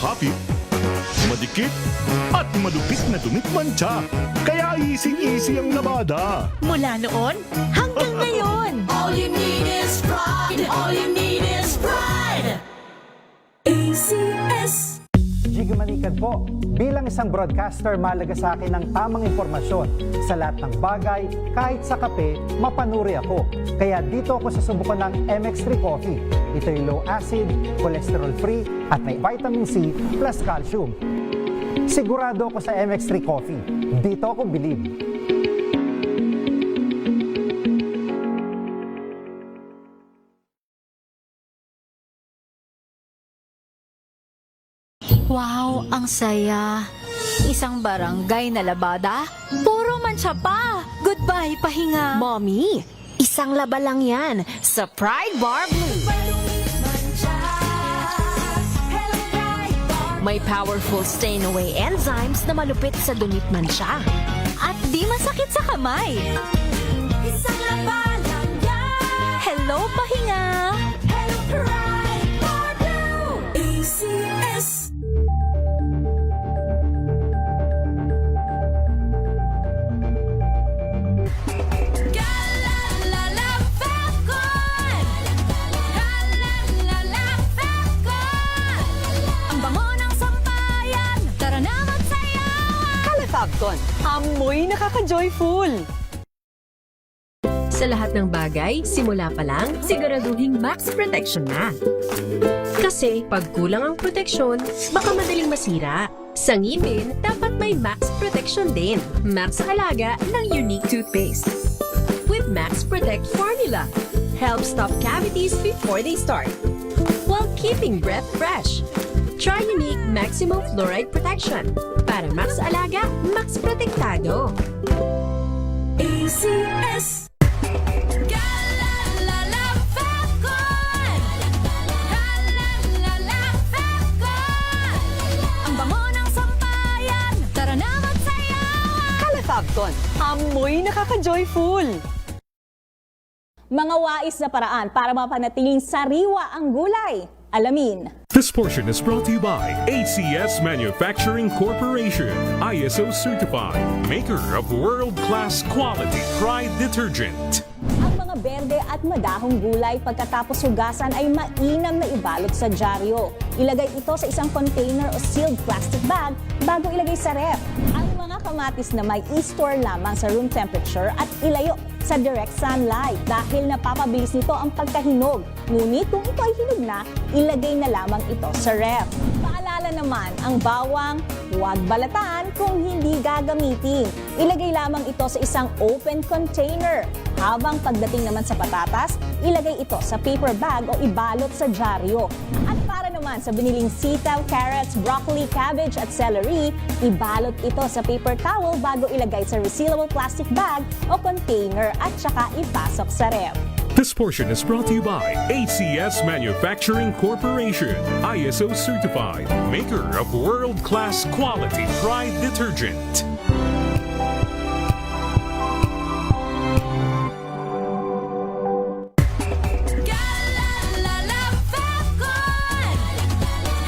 makapit, madikit, at malupit na dumikmantsa. Kaya easy-easy ang labada. Mula noon hanggang ngayon. All you need is pride. All you need is pride. ACS. Jiggy Manikad po. Bilang isang broadcaster, mahalaga sa akin ang tamang impormasyon sa lahat ng bagay. Kahit sa kape, mapanuri ako. Kaya dito ako susubukan ng MX3 Coffee. Ito'y low acid, cholesterol free, at may vitamin C plus calcium. Sigurado ako sa MX3 Coffee. Dito ako bilib. Wow, ang saya. Isang barangay na labada, puro mancha pa. Goodbye, pahinga. Mommy, isang laba lang yan sa Pride Bar Blue. May powerful stain-away enzymes na malupit sa dumit mansya. At di masakit sa kamay. Isang laba lang yan. Hello, pahinga. Hello, Pride Bar Blue. ACS. Galalala Falcon. Galalala Falcon. Ang bango ng sampayan. Tara na magsayawan. Califabcon, amoy nakaka-joyful. Sa lahat ng bagay, simula pa lang, siguraduhing max protection na. Kasi pag kulang ang proteksyon, baka madaling masira. Sa ngipin, dapat may max protection din. Max Alaga ng Unique Toothpaste. With Max Protect Formula, help stop cavities before they start, while keeping breath fresh. Try Unique Maximum Fluoride Protection. Para Max Alaga, Max Protektado. ACS. Galalala Falcon. Galalala Falcon. Ang bango ng sampayan. Tara na magsayawan. Califabcon, amoy nakaka-joyful. Mga wais na paraan para mapanatiling sariwa ang gulay. Alamin. This portion is brought to you by ACS Manufacturing Corporation, ISO certified, maker of world-class quality Pride detergent. Ang mga berde at madahong gulay pagkatapos hugasan ay mainam na ibalot sa dyaryo. Ilagay ito sa isang container o sealed plastic bag bago ilagay sa ref. Ang mga kamatis na may i-store lamang sa room temperature at ilayo sa direct sunlight dahil napapabilis nito ang pagkahinog. Ngunit kung ito ay hinog na, ilagay na lamang ito sa ref. Paalala naman, ang bawang, huwag balatan kung hindi gagamitin. Ilagay lamang ito sa isang open container. Habang pagdating naman sa patatas, ilagay ito sa paper bag o ibalot sa dyaryo. At para naman sa biniling sitaw, carrots, broccoli, cabbage at celery, ibalot ito sa paper towel bago ilagay sa resealable plastic bag o container at saka ipasok sa ref. This portion is brought to you by ACS Manufacturing Corporation, ISO certified, maker of world-class quality Pride detergent. Galalala Falcon.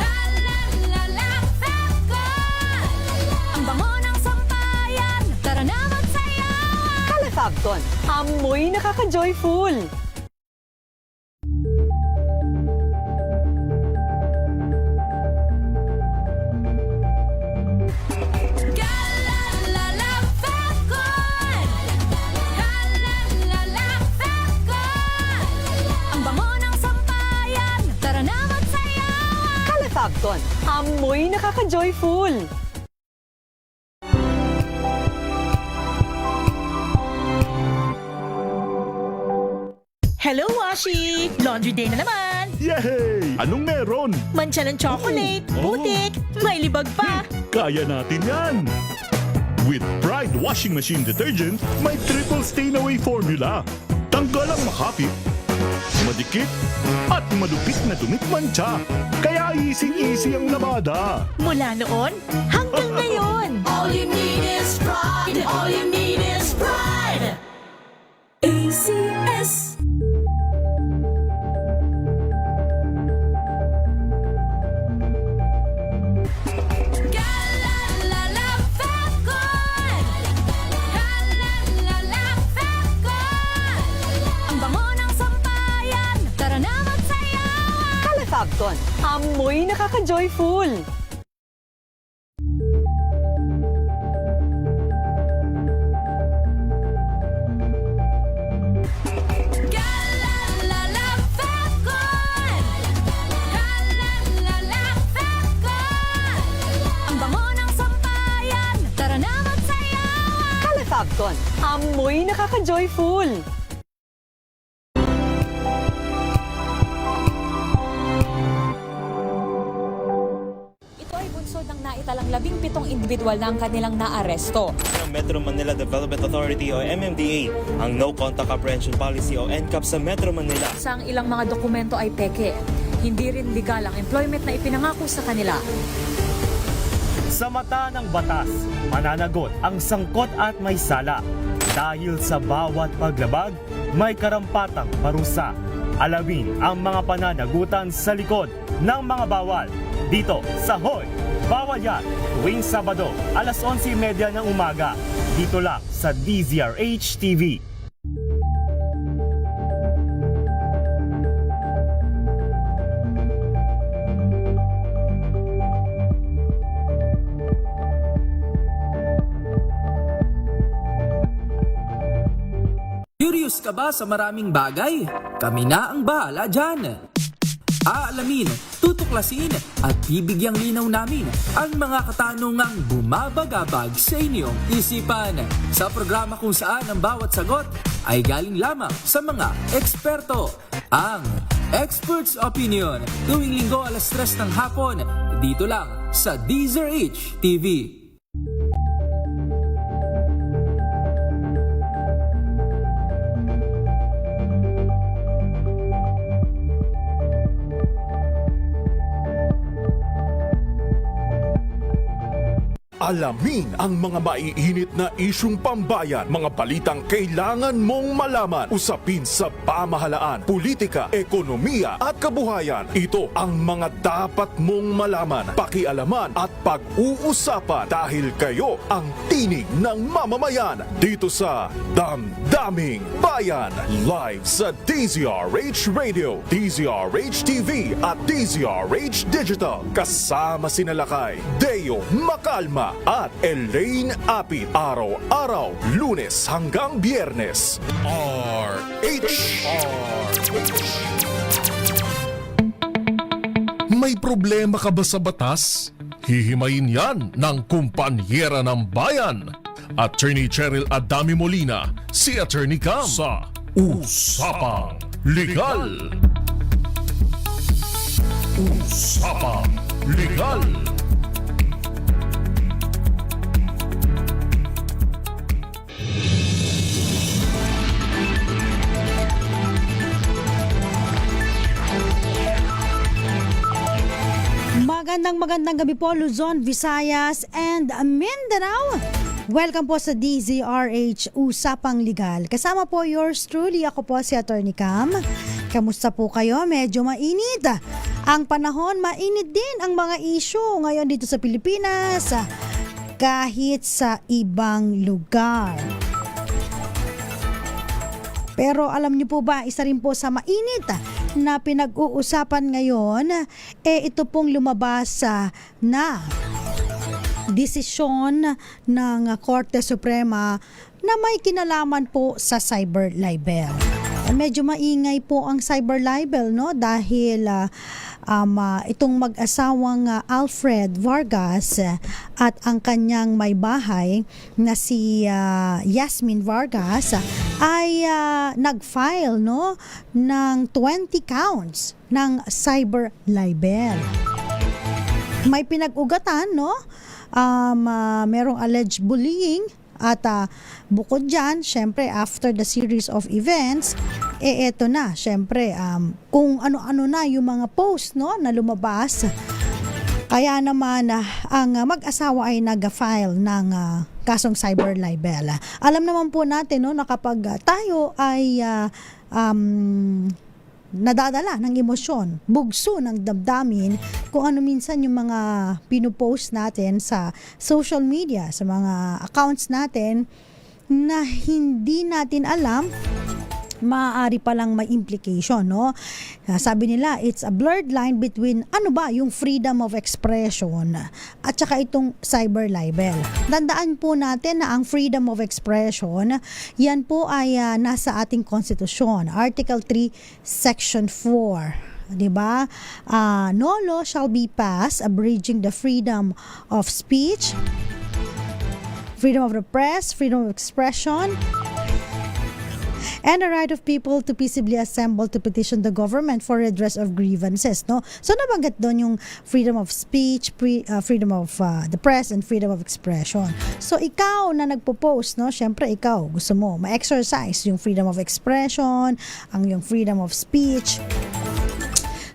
Galalala Falcon. Ang bango ng sampayan. Tara na magsayawan. Califabcon, amoy nakaka-joyful. Galalala Falcon. Galalala Falcon. Ang bango ng sampayan. Tara na magsayawan. Califabcon, amoy nakaka-joyful. Hello, Washi! Laundry day na naman! Yay! Anong meron? Mancha ng chocolate, Oh. putik, may libag pa. Kaya natin yan! With Pride Washing Machine Detergent, may triple stain-away formula. Tanggal ang makapit, madikit, at malupit na dumikmantsa. Kaya easy-easy ang labada. Mula noon hanggang ngayon. All you need is pride. All you need is pride. ACS. Amoy nakaka-joyful! Galalala Falcon! Galalala Falcon! Ang bango ng sampayan, tara na magsayawan! Kalafabcon, amoy nakaka-joyful! Ito ay bunsod ng naitalang 17 individual na ang kanilang naaresto. ng Metro Manila Development Authority o MMDA ang No Contact Apprehension Policy o NCAP sa Metro Manila. Sa ang ilang mga dokumento ay peke. Hindi rin legal ang employment na ipinangako sa kanila. Sa mata ng batas, mananagot ang sangkot at may sala. Dahil sa bawat paglabag, may karampatang parusa. Alamin ang mga pananagutan sa likod ng mga bawal. Dito sa Hoy! Bawal Yan! Tuwing Sabado, alas 11:30 ng umaga. Dito lang sa DZRH TV. Curious ka ba sa maraming bagay? Kami na ang bahala dyan. Aalamin, tutuklasin at bibigyang linaw namin ang mga katanungang bumabagabag sa inyong isipan. Sa programa kung saan ang bawat sagot ay galing lamang sa mga eksperto. Ang Expert's Opinion, tuwing linggo alas 3 ng hapon, dito lang sa DZRH TV. Alamin ang mga maiinit na isyung pambayan, mga balitang kailangan mong malaman, usapin sa pamahalaan, politika, ekonomiya at kabuhayan. Ito ang mga dapat mong malaman, pakialaman at pag-uusapan dahil kayo ang tinig ng mamamayan dito sa Damdaming Bayan. Live sa DZRH Radio, DZRH TV at DZRH Digital. Kasama sina Lakay, Deo Macalma at Elaine Apit. Araw-araw, Lunes hanggang Biyernes. May problema ka ba sa batas? Hihimayin yan ng kumpanyera ng bayan. Attorney Cheryl Adami Molina, si Attorney Cam sa Usapang Legal. Usapang Legal. Magandang gabi po Luzon, Visayas and Mindanao. Welcome po sa DZRH Usapang Legal. Kasama po yours truly, ako po si Attorney Cam. Kamusta po kayo? Medyo mainit ang panahon, mainit din ang mga issue ngayon dito sa Pilipinas, kahit sa ibang lugar. Pero alam niyo po ba, isa rin po sa mainit na pinag-uusapan ngayon, ito pong lumabas na desisyon ng Korte Suprema na may kinalaman po sa cyber libel. Medyo maingay po ang cyber libel, no? Dahil itong mag-asawang Alfred Vargas at ang kanyang may bahay na si Yasmin Vargas ay nag-file, no, ng 20 counts ng cyber libel. May pinag-ugatan, no? Merong alleged bullying at bukod dyan, syempre after the series of events, eto na, syempre kung ano-ano na yung mga post, no, na lumabas. Kaya naman ang mag-asawa ay nag-file ng kasong cyber libel. Alam naman po natin, no, na kapag tayo ay nadadala ng emosyon, bugso ng damdamin, kung ano minsan yung mga pinupost natin sa social media, sa mga accounts natin, na hindi natin alam maaari palang may implication, no? Sabi nila, it's a blurred line between ano ba yung freedom of expression at saka itong cyber libel. Tandaan po natin na ang freedom of expression, yan po ay nasa ating konstitusyon, Article 3, Section 4. Diba? No law shall be passed abridging the freedom of speech, freedom of the press, freedom of expression, and the right of people to peaceably assemble to petition the government for redress of grievances, no? So nabanggit doon yung freedom of speech, freedom of the press, and freedom of expression. So ikaw na nagpo-post, no? Syempre ikaw gusto mo ma-exercise yung freedom of expression, ang yung freedom of speech.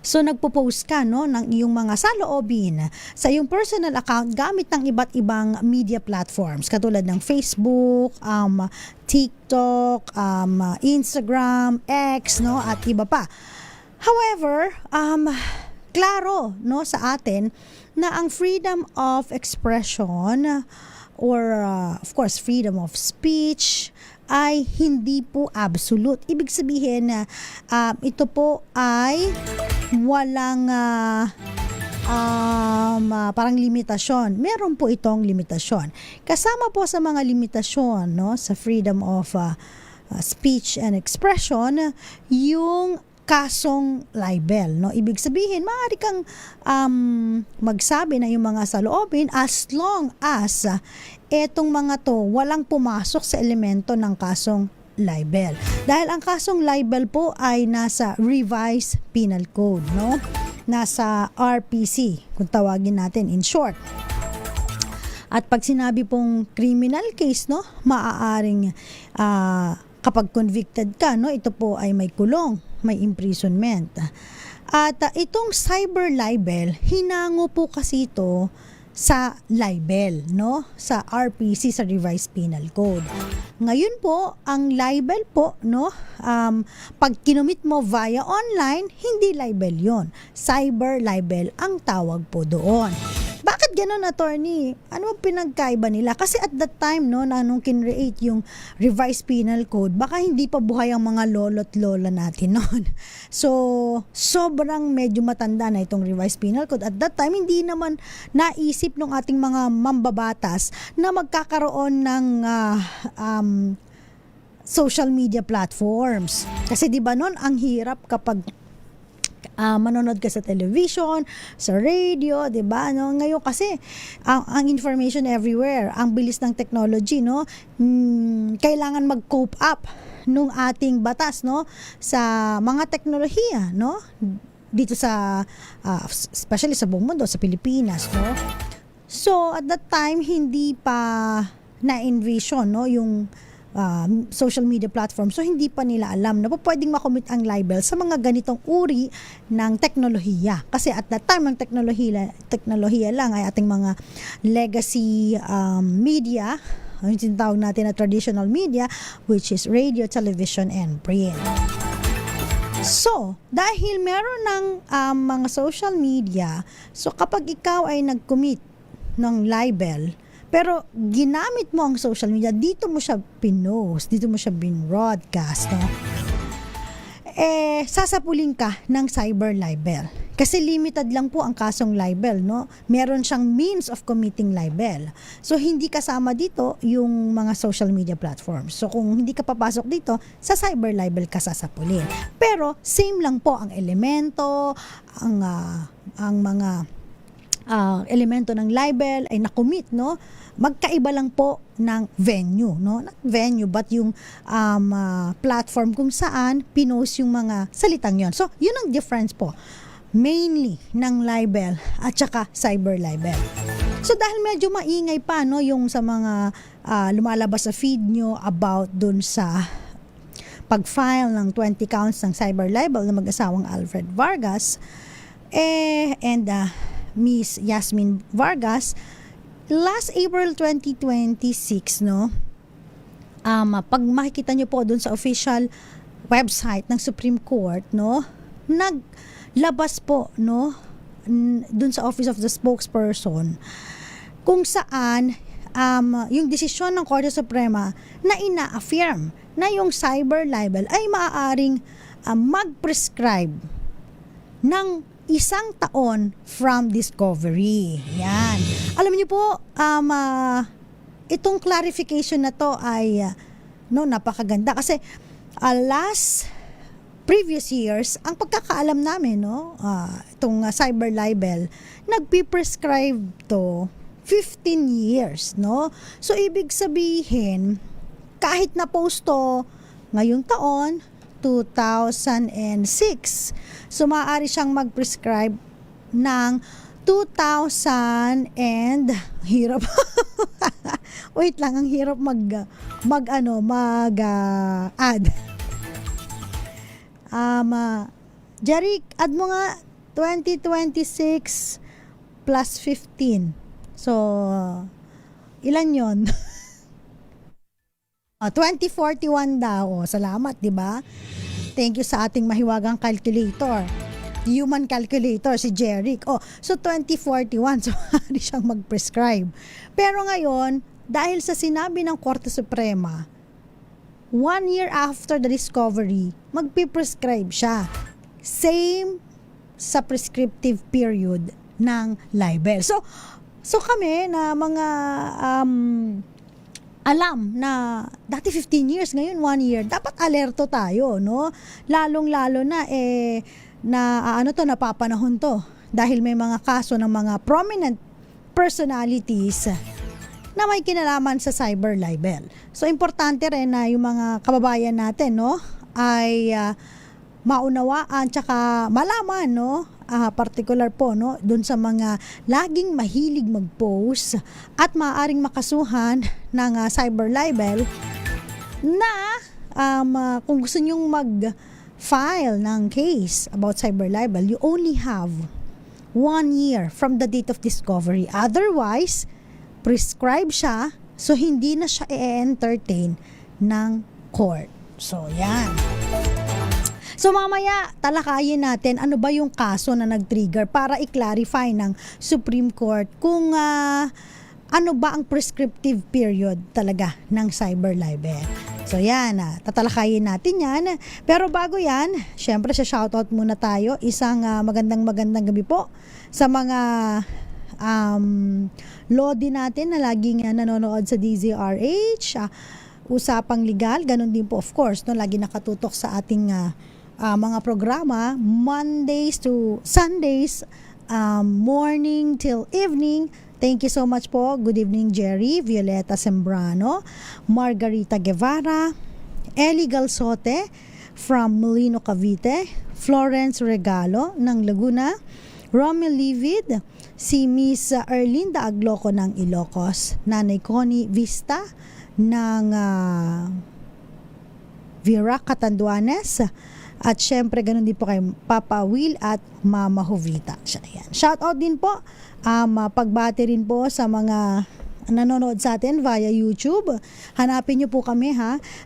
So nagpo-post ka, no, ng iyong mga saloobin sa iyong personal account gamit ng iba't ibang media platforms katulad ng Facebook, TikTok, Instagram, X, no, at iba pa. However, klaro, no, sa atin na ang freedom of expression or of course freedom of speech ay hindi po absolute. Ibig sabihin na ito po ay walang parang limitasyon. Meron po itong limitasyon. Kasama po sa mga limitasyon, no, sa freedom of speech and expression, yung kasong libel, no? Ibig sabihin, maaari kang magsabi na yung mga saloobin as long as etong mga to walang pumasok sa elemento ng kasong libel. Dahil ang kasong libel po ay nasa Revised Penal Code, no? Nasa RPC, kung tawagin natin in short. At pag sinabi pong criminal case, no, maaaring kapag convicted ka, no, ito po ay may kulong, may imprisonment. At itong cyber libel, hinango po kasi ito sa libel, no? Sa RPC, sa Revised Penal Code. Ngayon po, ang libel po, no? Pag kinumit mo via online, hindi libel yon. Cyber libel ang tawag po doon. Bakit ganun, attorney? Ano ang pinagkaiba nila? Kasi at that time, no, na nung kinreate yung Revised Penal Code, baka hindi pa buhay ang mga lolo't lola natin noon. So, sobrang medyo matanda na itong Revised Penal Code. At that time, hindi naman naisip ng ating mga mambabatas na magkakaroon ng social media platforms. Kasi di ba noon, ang hirap kapag manonood ka sa television, sa radio, 'di ba? No, ngayon kasi ang information everywhere, ang bilis ng technology, no? Kailangan mag-cope up nung ating batas, no, sa mga teknolohiya, no? Dito sa especially sa buong mundo, sa Pilipinas, no? So, at that time hindi pa na-envision, no, yung social media platform. So, hindi pa nila alam na pwedeng makomit ang libel sa mga ganitong uri ng teknolohiya. Kasi at that time, ang teknolohiya lang ay ating mga legacy media, yung tinatawag natin na traditional media, which is radio, television, and print. So, dahil meron ng mga social media, so kapag ikaw ay nag-commit ng libel, pero ginamit mo ang social media, dito mo siya pinost, dito mo siya bin-broadcast, no? Sasapulin ka ng cyber libel. Kasi limited lang po ang kasong libel, no? Meron siyang means of committing libel. So, hindi kasama dito yung mga social media platforms. So, kung hindi ka papasok dito, sa cyber libel ka sasapulin. Pero, same lang po ang elemento, ang mga elemento ng libel ay nakomit, no? Magkaiba lang po ng venue, no? Not venue, but yung platform kung saan pinost yung mga salitang yon. So, yun ang difference po. Mainly ng libel at saka cyber libel. So, dahil medyo maingay pa, no, yung sa mga lumalabas sa feed nyo about dun sa pag-file ng 20 counts ng cyber libel na mag-asawang Alfred Vargas and Miss Yasmin Vargas, last April 2026, no, pag makikita nyo po dun sa official website ng Supreme Court, no, naglabas po, no, dun sa Office of the Spokesperson, kung saan yung desisyon ng Korte Suprema na ina-affirm na yung cyber libel ay maaaring mag-prescribe ng 1 taon from discovery. Yan. Alam niyo po, itong clarification na to ay napakaganda kasi previous years, ang pagkakaalam namin, itong cyber libel, nagpi-prescribe to 15 years, no? So, ibig sabihin, kahit na post to ngayong taon, 2006, so maaari siyang mag-prescribe ng 2000 and hirap. Wait lang, ang hirap mag-add. Jeric, add mo nga 2026 plus 15. So, ilan yon? 2041 daw. Salamat, di ba? Thank you sa ating mahiwagang calculator. Human calculator, si Jeric. So 2041, so maaari siyang mag-prescribe. Pero ngayon, dahil sa sinabi ng Korte Suprema, 1 year after the discovery, magpiprescribe siya. Same sa prescriptive period ng libel. So kami na mga alam na dati 15 years, ngayon 1 year, dapat alerto tayo, no? Lalong-lalo na napapanahon to dahil may mga kaso ng mga prominent personalities na may kinalaman sa cyber libel. So, importante rin na yung mga kababayan natin, no, ay maunawaan tsaka malaman, no, particular po, no, dun sa mga laging mahilig mag-post at maaaring makasuhan ng cyber libel na kung gusto nyong mag-file ng case about cyber libel, you only have 1 year from the date of discovery. Otherwise, prescribe siya, so hindi na siya i-entertain ng court. So, yan. So, mamaya, talakayin natin ano ba yung kaso na nag-trigger para i-clarify ng Supreme Court kung ano ba ang prescriptive period talaga ng cyber libel. So, yan. Tatalakayin natin yan. Pero bago yan, syempre, sa shoutout muna tayo. Isang magandang gabi po sa mga Lodi natin na laging nanonood sa DZRH, Usapang Legal, ganun din po of course, no, lagi nakatutok sa ating mga programa, Mondays to Sundays, morning till evening. Thank you so much po. Good evening, Jerry, Violeta Sembrano, Margarita Guevara, Eli Galsote from Molino, Cavite, Florence Regalo ng Laguna, Romel Livid, si Miss Erlinda Agloco ng Ilocos, Nanay Connie Vista ng Virac, Catanduanes, at syempre ganun din po kay Papa Will at Mama Jovita. Shout out din po, pagbati rin po sa mga nanonood sa atin via YouTube. Hanapin nyo po kami,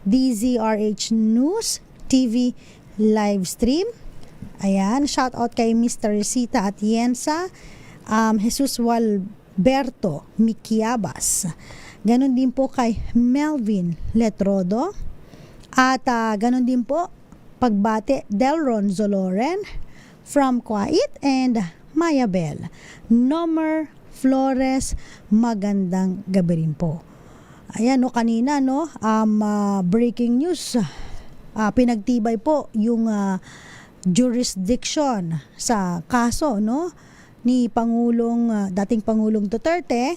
DZRH News TV live stream. Ayan, shout out kay Mr. Resita at Yensa, Jesus Walberto Miquiabas. Ganon din po kay Melvin Letrodo. At ganon din po, pagbate Delron Zoloren from Kuwait and Mayabel. Nomer Flores, magandang gabi rin po. Ayan, kanina, breaking news. Pinagtibay po yung jurisdiction sa kaso, ni dating Pangulong Duterte.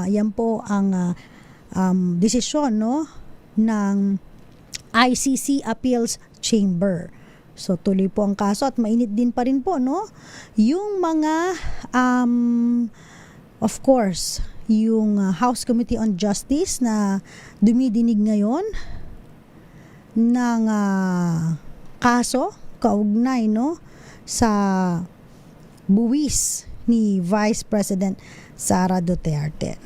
Yan po ang desisyon, ng ICC Appeals Chamber. So tuloy po ang kaso at mainit din pa rin po, yung mga of course yung House Committee on Justice na dumidinig ngayon ng kaso kaugnay sa buwis ni Vice President Sara Duterte,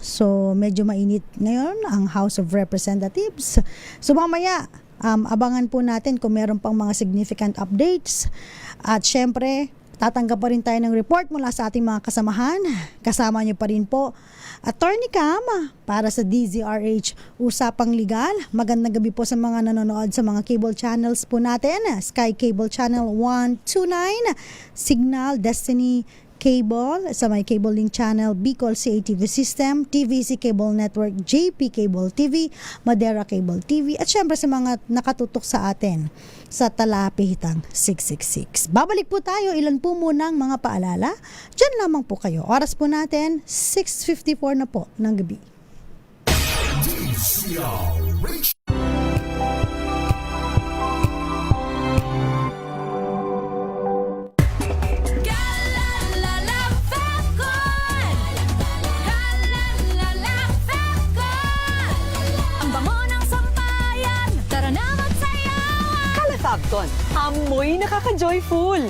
So medyo mainit ngayon ang House of Representatives. So mamaya abangan po natin kung meron pang mga significant updates. At syempre Tatanggap pa rin tayo ng report mula sa ating mga kasamahan. Kasama niyo pa rin po Attorney Cam para sa DZRH Usapang Legal. Magandang gabi po sa mga nanonood sa mga cable channels po natin. Sky Cable Channel 129, Signal, Destiny Cable, sa may Cable Link Channel, Bicol CATV System, TVC Cable Network, JP Cable TV, Madera Cable TV, at syempre sa mga nakatutok sa atin sa Talapihitang 666. Babalik po tayo, ilan po munang mga paalala. Diyan lamang po kayo. Oras po natin, 6:54 na po ng gabi. Fabcon, amoy nakaka-joyful.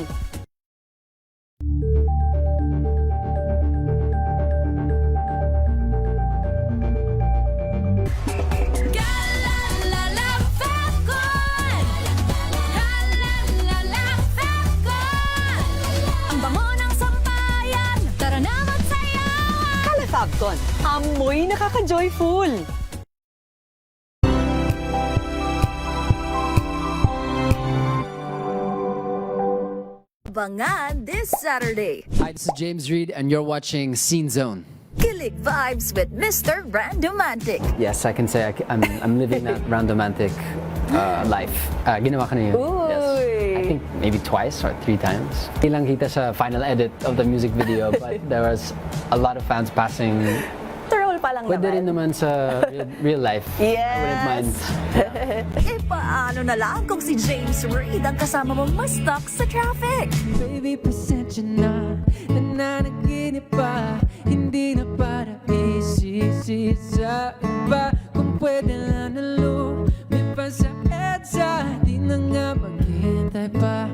Ang bango ng sampayan, tara na magsayawan. Fabcon, amoy nakaka-joyful. Abangan this Saturday. Hi, this is James Reed and you're watching Scene Zone. Kilig vibes with Mr. Randomantic. Yes, I can say I'm living that Randomantic life. Ginawa ko na yun. Yes. I think maybe twice or 3 times. Hindi lang kita sa final edit of the music video, but there was a lot of fans passing. Troll pa lang Pwede naman. rin naman sa real life. Yes. I wouldn't mind. E paano na lang kung si James Reid ang kasama mong mas stuck sa traffic? Baby, pasensya na, nananaginip pa, hindi na para isisi sa iba. Kung pwede lang na lumipas sa EDSA, di na nga maghihintay pa.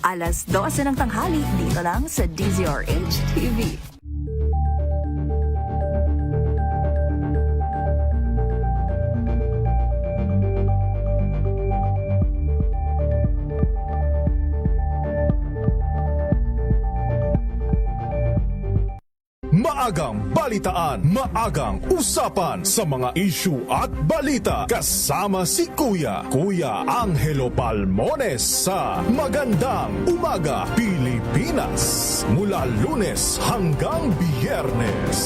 Alas 12 ng tanghali, dito lang sa DZRH TV. Maagang balitaan, maagang usapan sa mga issue at balita. Kasama si Kuya Angelo Palmones sa Magandang Umaga Pilipinas. Mula Lunes hanggang Biyernes.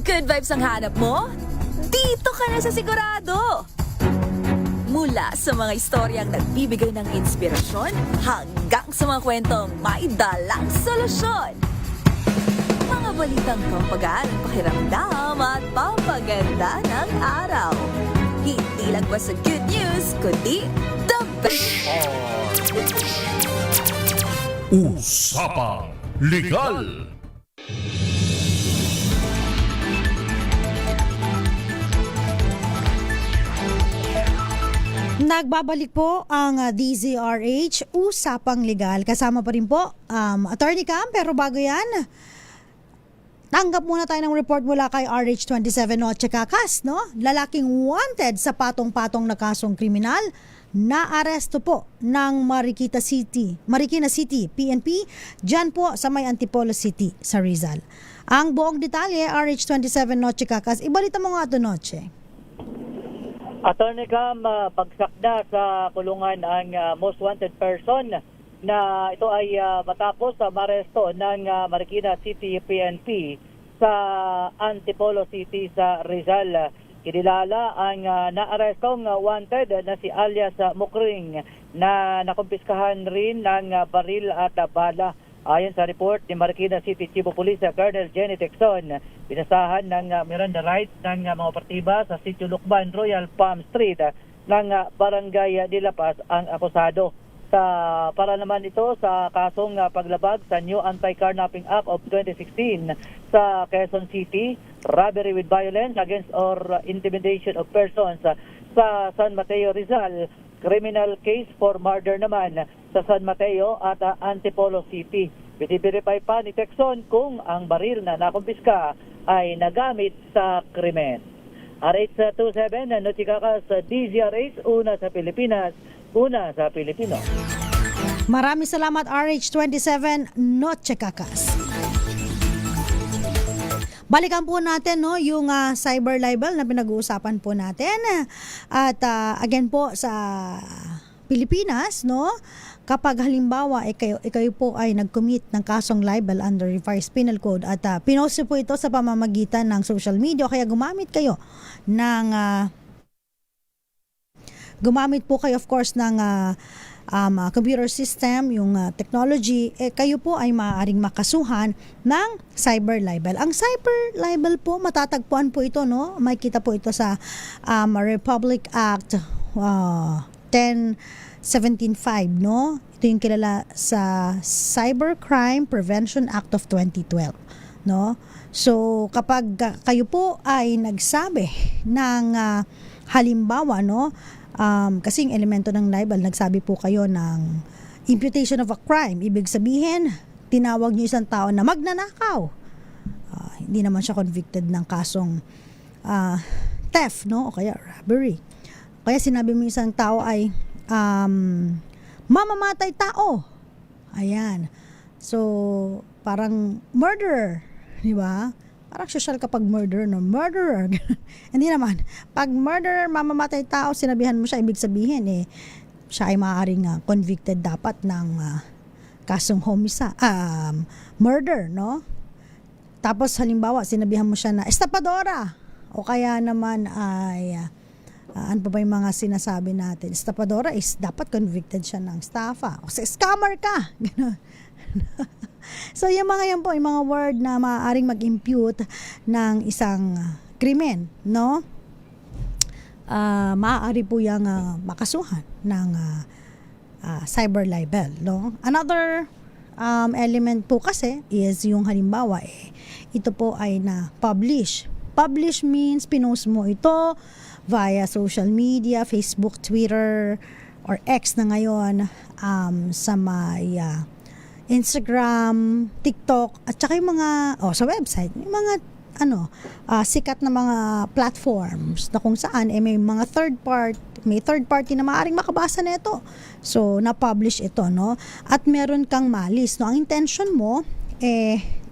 Good vibes ang hanap mo? Dito ka na sa sigurado! Mula sa mga istoryang nagbibigay ng inspirasyon hanggang sa mga kwentong may dalang solusyon. Mga balitang pampagaan ang pakiramdam at pampaganda ng araw. Hindi lang ba sa good news, kundi the best. Usapang Legal. Nagbabalik po ang DZRH Usapang Legal. Kasama pa rin po Attorney Cam, pero bago yan, tanggap muna tayo ng report mula kay RH27 Noche Cacas, no? Lalaking wanted sa patong-patong na kasong kriminal na aresto po ng Marikina City, PNP, dyan po sa may Antipolo City sa Rizal. Ang buong detalye, RH27 Noche Cacas. Ibalita mo nga ito, Noche. Attorney Cam, pagsak na sa kulungan ang most wanted person na ito ay matapos maresto ng Marikina City PNP sa Antipolo City sa Rizal. Kinilala ang naarestong wanted na si alias Mukring na nakumpiskahan rin ng baril at bala. Ayon sa report ni Marikina City Chief of Police Colonel Jenny Texon, pinasahan ng Miranda rights ng mga operatiba sa Sitio Lukban, Royal Palm Street ng Barangay de La Paz ang akusado. Para naman ito sa kasong paglabag sa New Anti-Carnapping Act of 2016 sa Quezon City, robbery with violence against or intimidation of persons sa San Mateo, Rizal, criminal case for murder naman sa San Mateo at Antipolo City. Biniverify pa ni Texon kung ang baril na nakumpiska ay nagamit sa krimen. RH27, Nochikakas, DZRH, una sa Pilipinas, una sa Pilipino. Maraming salamat RH27 Noche Kakas. Balikan po natin yung cyber libel na pinag-uusapan po natin. At again po sa Pilipinas, no, kapag halimbawa kayo po ay nag-commit ng kasong libel under revised penal code at pinost po ito sa pamamagitan ng social media, kaya gumamit po kayo of course ng computer system, yung technology, kayo po ay maaaring makasuhan ng cyber libel. Ang cyber libel po, matatagpuan po ito, no? Makikita po ito sa Republic Act 10175, no? Ito yung kilala sa Cybercrime Prevention Act of 2012, no? So, kapag kayo po ay nagsabi ng halimbawa, no? Kasing elemento ng libel, nagsabi po kayo ng imputation of a crime. Ibig sabihin, tinawag niyo isang tao na magnanakaw. Hindi naman siya convicted ng kasong theft, no? O kaya robbery. Kaya sinabi mo isang tao ay mamamatay tao. Ayan. So, parang murderer, di ba? Parang social kapag murderer, no? Murderer. Hindi naman. Pag murderer, mamamatay tao, sinabihan mo siya, ibig sabihin, siya ay maaaring convicted dapat ng kasong murder, no? Tapos, halimbawa, sinabihan mo siya na estapadora. O kaya naman ay, ano pa ba yung mga sinasabi natin? Estapadora is dapat convicted siya ng estafa. O scammer ka. Gano'n. So, yung mga yan po, yung mga word na maaaring mag-impute ng isang krimen, no? Maaari po yung makasuhan ng cyber libel, no? Another element po kasi is yung halimbawa, ito po ay na-publish. Publish means pinost mo ito via social media, Facebook, Twitter, or X na ngayon, sa may Instagram, TikTok, at saka yung mga, sa website, yung mga, sikat na mga platforms na kung saan, may mga third party na maaaring makabasa na ito. So, na-publish ito, no? At meron kang malis, no? Ang intention mo,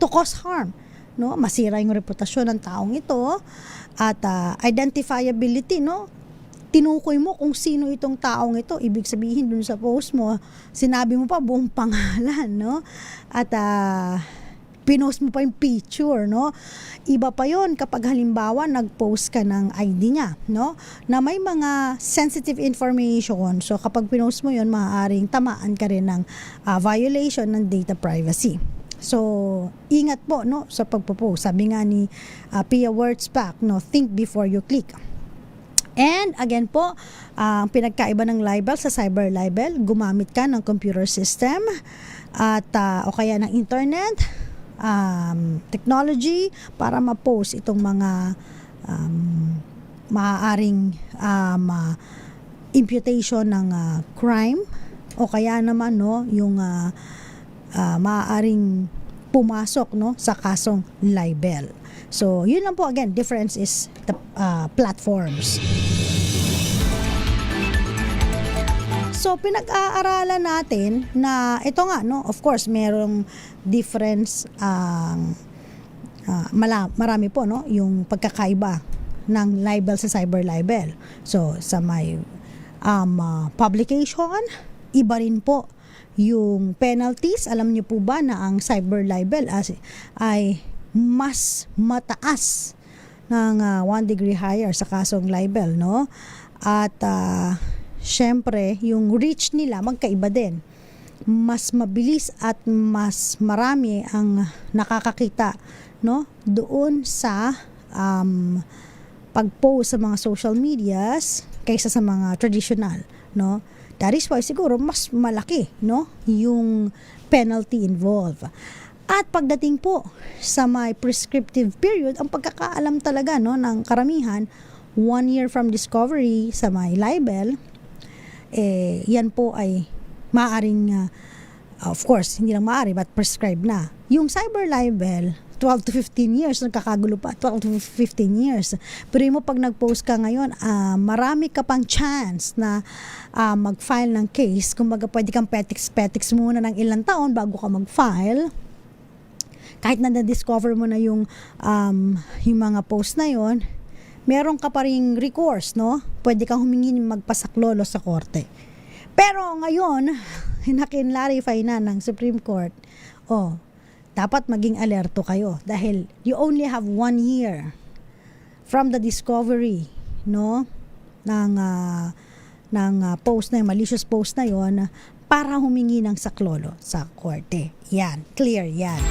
to cause harm, no? Masira yung reputasyon ng taong ito, at identifiability, no? Tinukoy mo kung sino itong taong ito. Ibig sabihin dun sa post mo, sinabi mo pa buong pangalan, no? At pinost mo pa yung picture, no? Iba pa yon kapag halimbawa nag-post ka ng ID niya, no? Na may mga sensitive information. So kapag pinost mo yon, maaaring tamaan ka rin ng violation ng data privacy. So, ingat po, no, sa pagpo-post. Sabi nga ni Pia Wurtzbach, no, think before you click. And again po, ang pinagkaiba ng libel sa cyber libel, gumamit ka ng computer system at o kaya ng internet, technology para ma-post itong mga maaaring imputation ng crime o kaya naman, no, yung maaaring pumasok, no, sa kasong libel. So, yun lang po, again, difference is the platforms. So, pinag-aaralan natin na ito nga, no, of course, merong difference, marami po, no, yung pagkakaiba ng libel sa cyber libel. So, sa may publication, iba rin po yung penalties. Alam niyo po ba na ang cyber libel ay mas mataas ng 1 degree higher sa kasong libel, no? At syempre, yung reach nila magkaiba din. Mas mabilis at mas marami ang nakakakita, no, doon sa pag-post sa mga social medias kaysa sa mga traditional, no? That is why siguro mas malaki, no, yung penalty involved. At pagdating po sa may prescriptive period, ang pagkakaalam talaga, no, ng karamihan, 1 year from discovery sa may libel, yan po ay maaring of course, hindi lang maaari but prescribed na. Yung cyber libel, 12 to 15 years, nagkakagulo pa, 12 to 15 years. Pero mo pag nag-post ka ngayon, marami ka pang chance na mag-file ng case. Kumbaga pwede kang petiks muna ng ilang taon bago ka mag-file. Kahit na na-discover mo na yung mga post na yon, meron ka pa ring recourse, no? Pwede kang humingi ng magpasaklolo sa korte. Pero ngayon, nakin-clarify na ng Supreme Court, dapat maging alerto kayo dahil you only have 1 year from the discovery, no, ng post na yun, malicious post na yon, para humingi ng saklolo sa korte. Yan, clear yan.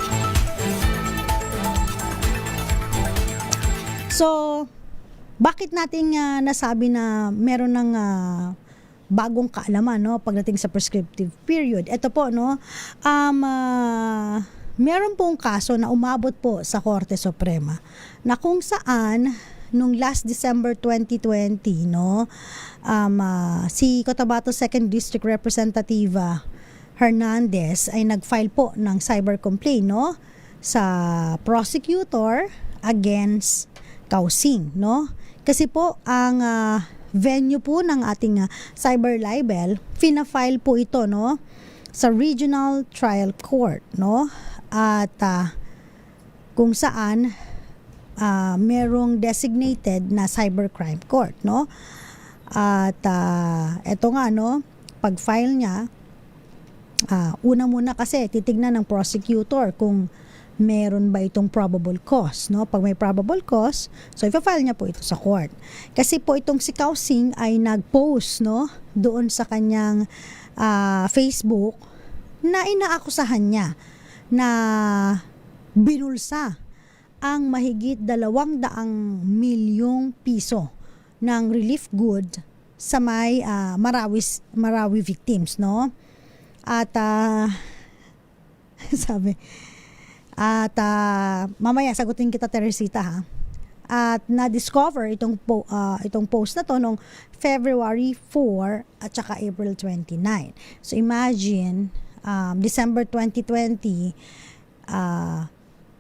So, bakit natin nasabi na meron ng bagong kaalaman, no, pagdating sa prescriptive period? Ito po, no, meron pong kaso na umabot po sa Korte Suprema na kung saan nung last December 2020, no, si Cotabato 2nd District Representative Hernandez ay nag-file po ng cyber complaint, no, sa prosecutor against Kausing, no? Kasi po ang venue po ng ating cyber libel, fina-file po ito, no, sa Regional Trial Court, no? At kung saan merong designated na cybercrime court, no? At eto nga, no, pag-file niya, una muna kasi titignan ng prosecutor kung meron ba itong probable cause, no? Pag may probable cause, so ipa-file niya po ito sa court. Kasi po itong si Kausing ay nag-post, no, doon sa kanyang Facebook na inaakusahan niya na binulsa ang mahigit 200 milyong piso ng relief good sa may Marawi victims, no? At mamaya sagutin kita, Teresita, ha. At na-discover itong post na to noong February 4 at saka April 29. So imagine, December 2020,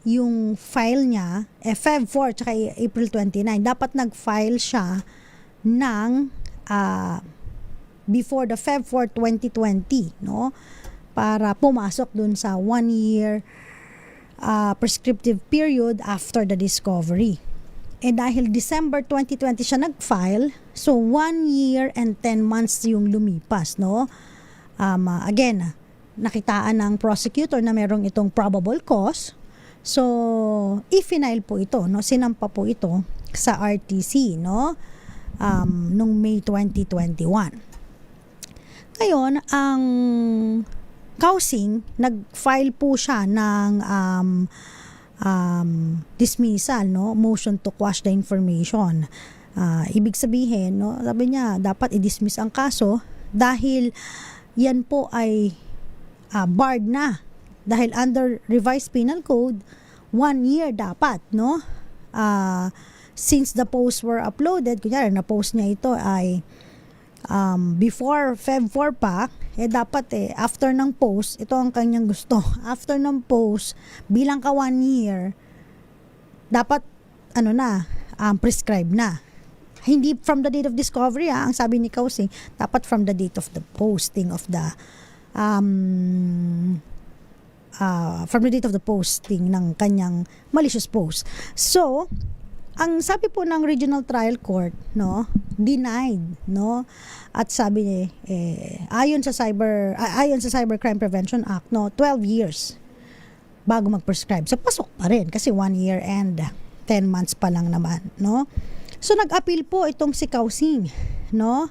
yung file niya, Feb 4 at saka April 29. Dapat nag-file siya ng before the Feb 4 2020, no? Para pumasok dun sa 1 year prescriptive period after the discovery. Dahil December 2020 siya nag-file, so 1 year and 10 months yung lumipas, no? Again, nakitaan ng prosecutor na merong itong probable cause. So, i-file po ito, no? Sinampa po ito sa RTC, no? Nung May 2021. Ngayon, ang Kausing, nag-file po siya ng dismissal, no, motion to quash the information. Ibig sabihin, no, sabi niya dapat i-dismiss ang kaso dahil yan po ay barred na, dahil under revised penal code 1 year dapat, no, since the posts were uploaded. Kunyari na post niya ito ay before Feb 4 pa, dapat after ng post, ito ang kanyang gusto, after ng post, bilang ka 1 year, dapat prescribe na. Hindi from the date of discovery, ang sabi ni Kausing, dapat from the date of the posting of the from the date of the posting ng kanyang malicious post. So, ang sabi po ng Regional Trial Court, no, denied, no, at sabi niya ayon sa Cybercrime Prevention Act, no, 12 years bago mag-prescribe. So pasok pa rin kasi 1 year and 10 months pa lang naman, no. So nag-appeal po itong si Kausing, no.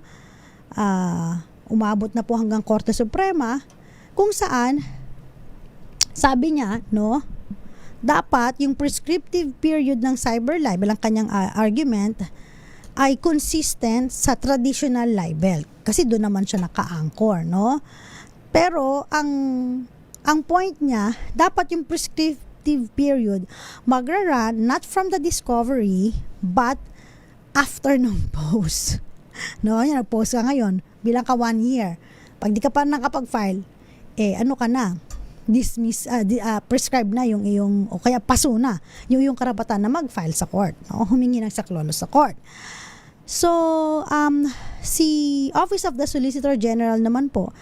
Umabot na po hanggang Korte Suprema kung saan sabi niya, no, dapat yung prescriptive period ng cyber libel, ang kanyang argument, ay consistent sa traditional libel. Kasi doon naman siya naka-anchor, no? Pero ang point niya, dapat yung prescriptive period magra-run not from the discovery but after ng post. No? Yung nag-post ka ngayon, bilang ka 1 year. Pag di ka pa nakapag-file, ano ka na, prescribe na yung iyong, o kaya paso na yung iyong karapatan na mag-file sa court, no? Humingi ng saklolo sa court. So, si Office of the Solicitor General naman po,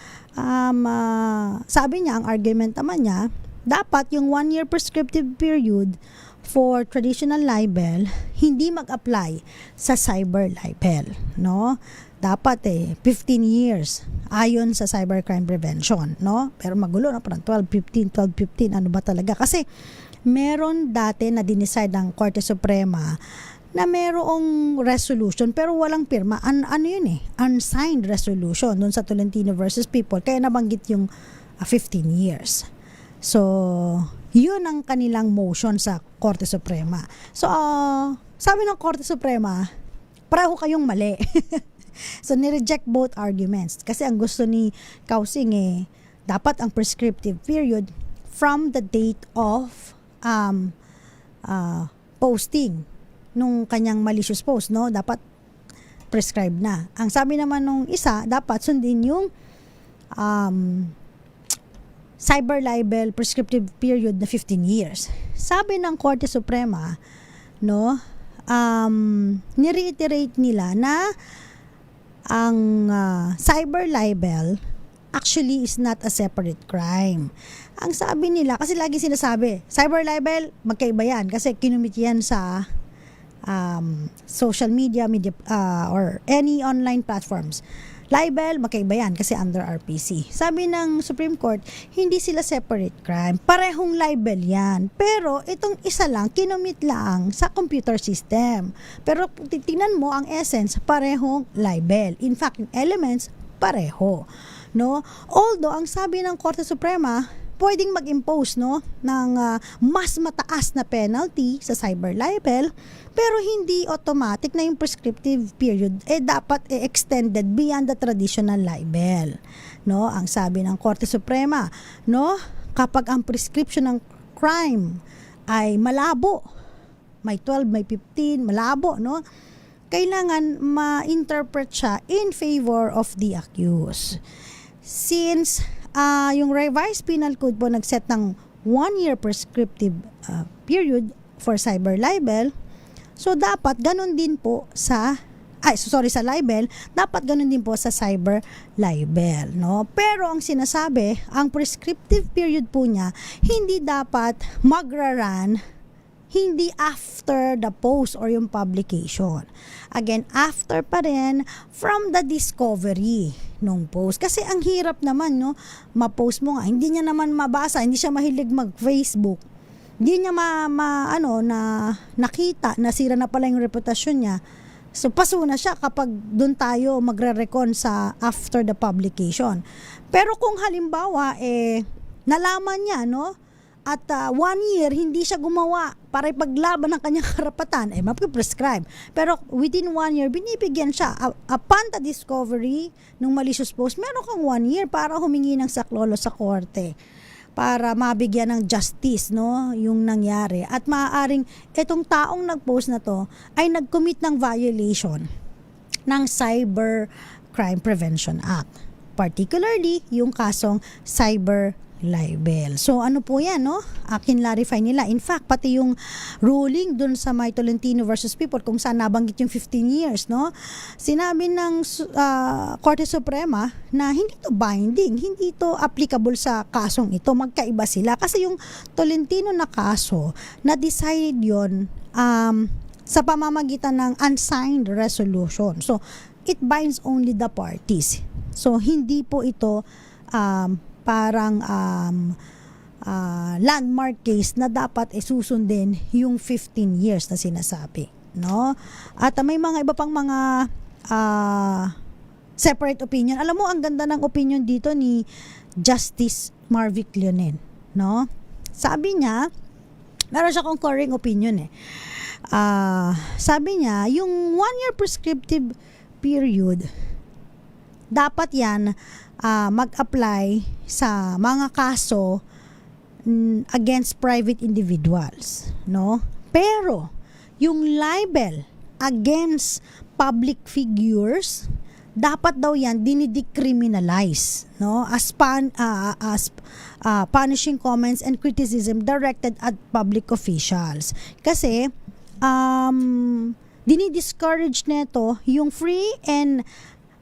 sabi niya, ang argument naman niya, dapat yung 1-year prescriptive period for traditional libel hindi mag-apply sa cyber libel, no? Dapat 15 years ayon sa cybercrime prevention, no? Pero magulo na, parang 12, 15, ano ba talaga? Kasi meron dati na dinicide ng Korte Suprema na merong resolution pero walang pirma. Ano yun unsigned resolution doon sa Tolentino versus People. Kaya nabanggit yung 15 years. So, yun ang kanilang motion sa Korte Suprema. So, sabi ng Korte Suprema, pareho kayong mali. So, nireject both arguments. Kasi ang gusto ni Kausing dapat ang prescriptive period from the date of posting nung kanyang malicious post, no? Dapat prescribed na. Ang sabi naman nung isa, dapat sundin yung cyber libel prescriptive period na 15 years. Sabi ng Korte Suprema, no, nireiterate nila na ang cyber libel actually is not a separate crime. Ang sabi nila, kasi lagi sinasabi, cyber libel, magkaiba yan kasi kinumit yan sa social media or any online platforms. Libel, magkaiba yan kasi under RPC. Sabi ng Supreme Court, hindi sila separate crime. Parehong libel yan. Pero itong isa lang, kinumit lang sa computer system. Pero tingnan mo ang essence, parehong libel. In fact, yung elements, pareho. No? Although, ang sabi ng Korte Suprema, pwedeng mag-impose, no, ng mas mataas na penalty sa cyber libel, pero hindi automatic na yung prescriptive period dapat extended beyond the traditional libel, no? Ang sabi ng Korte Suprema, no, kapag ang prescription ng crime ay malabo, may 12, may 15, malabo, no, kailangan ma-interpret siya in favor of the accused. Since yung revised penal code po nagset ng 1-year prescriptive period for cyber libel, so dapat ganun din po sa libel, dapat ganun din po sa cyber libel, no? Pero ang sinasabi, ang prescriptive period po niya hindi dapat magra-run hindi after the post or yung publication. Again, after pa rin from the discovery nung post. Kasi ang hirap naman, no, ma-post mo nga, hindi niya naman mabasa, hindi siya mahilig mag-Facebook. Hindi niya nakita, nasira na pala yung reputasyon niya. So, paso na siya kapag doon tayo magre-recon sa after the publication. Pero kung halimbawa, nalaman niya, no, at 1 year, hindi siya gumawa para ipaglaban ng kanyang karapatan, mapiprescribe. Pero within 1 year, binibigyan siya. Upon the discovery ng malicious post, meron kang 1 year para humingi ng saklolo sa korte para mabigyan ng justice, no, yung nangyari. At maaaring itong taong nag-post na to ay nag-commit ng violation ng Cyber Crime Prevention Act. Particularly, yung kasong cyber libel. So, ano po yan, no? Kinlarify nila. In fact, pati yung ruling dun sa may Tolentino versus People, kung saan nabanggit yung 15 years, no? Sinabi ng Korte Suprema na hindi to binding, hindi to applicable sa kasong ito. Magkaiba sila. Kasi yung Tolentino na kaso, na-decide yun sa pamamagitan ng unsigned resolution. So, it binds only the parties. So, hindi po ito parang landmark case na dapat susundin yung 15 years na sinasabi, no? At may mga iba pang mga separate opinion. Alam mo, ang ganda ng opinion dito ni Justice Marvic Leonen, no? Sabi niya, meron siya concurring opinion sabi niya, yung 1-year prescriptive period, dapat yan mag-apply sa mga kaso against private individuals, no? Pero yung libel against public figures, dapat daw yan dinidecriminalize, no, as punishing comments and criticism directed at public officials. Kasi dinidiscourage nito yung free and